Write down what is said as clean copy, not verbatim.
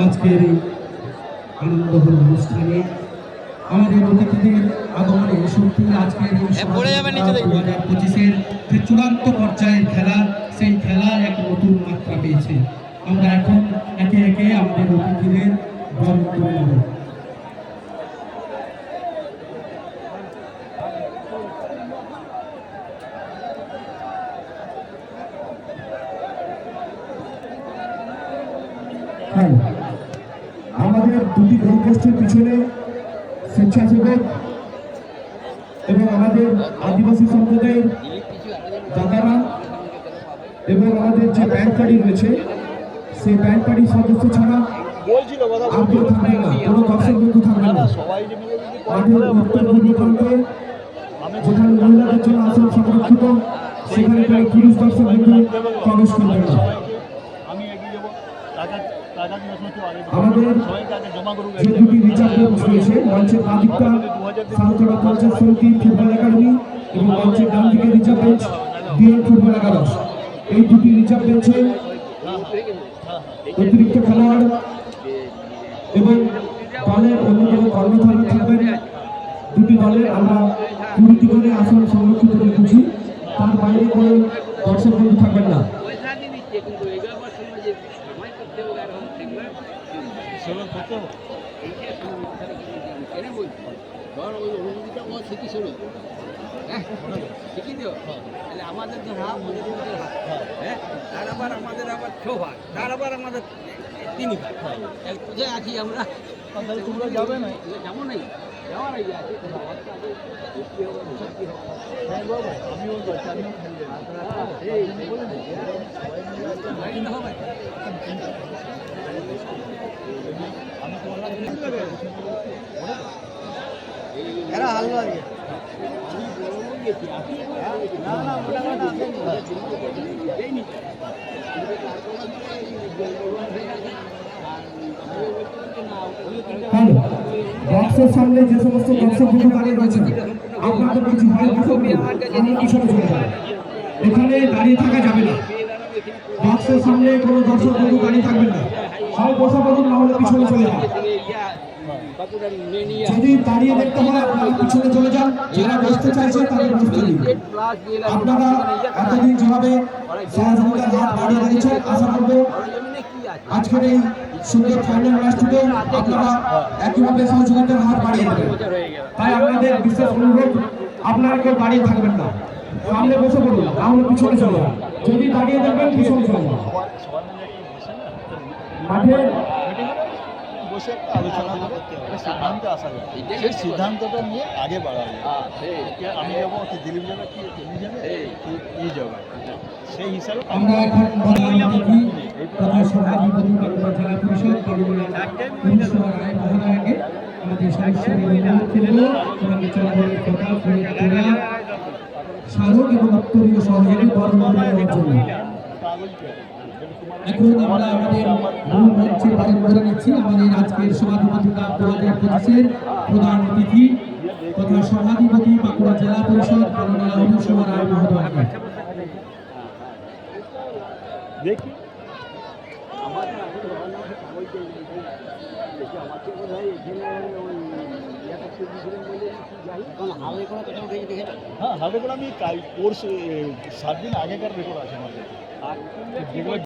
আজকের এই আনন্দঘন অনুষ্ঠানে আমাদের অতিথিদের আগমনে সত্যি আজকের এই 2025-এর যে চূড়ান্ত পর্যায়ের খেলা, সেই খেলা এক নতুন মাত্রা পেয়েছে। আমরা এখন একে একে আমাদের অতিথিদের বরণ করে নেব। আমাদের দুটি গোলপোস্টের পিছনে স্বেচ্ছাসেবক এবং আমাদের আদিবাসী সম্প্রদায়ের দাদারা এবং আমাদের যে ব্যান্ড পার্টি রয়েছে, সেই ব্যান্ড পার্টির সদস্য ছাড়া আর কেউ থাকবে না, কোনো দর্শক বন্ধু থাকবে না। আমাদের উত্তর পূর্ব প্রান্তে যেখানে মহিলাদের জন্য আসন সংরক্ষিত, সেখানে কোনো পুরুষ দর্শক বন্ধু প্রবেশ করবে না। আমাদের যে দুটি রিজার্ভ বেঞ্চ রয়েছে, মঞ্চের বাঁ দিকটা সালতলা পঞ্চায়েত সমিতি ফুটবল একাডেমি এবং মঞ্চের ডান দিকে রিজার্ভ বেঞ্চ ডিএম ফুটবল একাদশ, এই দুটি রিজার্ভ বেঞ্চে অতিরিক্ত খেলোয়াড় এবং দলের অন্যতম কর্মধারা থাকবেন। দুটি দলের আমরা 20টি করে আসন সংরক্ষিত রেখেছি, তার বাইরে কোনো দর্শক বন্ধু থাকবেন না। আমাদের তো হাফ হ্যাঁ, তার আবার আমাদের আবার 6 ভাগ, তার আবার আমাদের 3 ভাগ। কোথায় আছি আমরা? তোমরা যাবে না? যাবো নাই, যাওয়ার আগে আছে আমিও এরা হালকা আছে বক্সের সামনে যে সমস্ত দর্শক বন্ধু দাঁড়িয়ে রয়েছেন, আপনাদের কাছে পিছনে চলে যাবে, এখানে দাঁড়িয়ে থাকা যাবে না। বক্সের সামনে কোনো দর্শক বন্ধু দাঁড়িয়ে থাকবেন না, সবাই বসা বলুন, না হলে পিছনে চলে যান। যদি দাঁড়িয়ে দেখতে হয় আপনারা পিছনে চলে যান, যারা বসতে চাইছে তাদের বসতে দিন। আপনারা এতদিন যেভাবে সহযোগিতার হাত বাড়িয়ে রেখেছেন, আশা করবো আজকের এই সুন্দর ফাইনাল ম্যাচটিতে আপনারা একইভাবে সহযোগিতার হাত বাড়িয়ে দেবেন। তাই আপনাদের বিশেষ অনুরোধ, আপনারা কেউ দাঁড়িয়ে থাকবেন না, সামনে বসে পড়ুন, না হলে পিছনে চলে যান। যদি দাঁড়িয়ে দেখবেন পিছনে চলে যান। মাঠে বসে একটা আলোচনা করে সিদ্ধান্ত আসা যায়, সেই সিদ্ধান্তটা নিয়ে আগে বাড়া যায়। আমি যাবো, দিলীপ যাবে, কি তুমি যাবে, এই যাবে, সেই হিসাবে আমরা এখন সভাধিপতি জেলা পরিষদ রায় মহোদয়কে আমাদের স্মারক এবং উত্তরীয় সহযোগী বরণ করে নেওয়ার জন্য এখন আমরা আমাদের মূল মঞ্চে বরণ করে নিচ্ছি আমাদের আজকের সভাধিপতি কাপ 2025-এর প্রধান অতিথি তথা সভাধিপতি বাঁকুড়া জেলা পরিষদ মাননীয় অনুসভা রায় মহোদয়কে। দেখি হ্যাঁ, হাতে করে আমি কোর্স 7 দিন আগেকার রেকর্ড আছে আমাদের।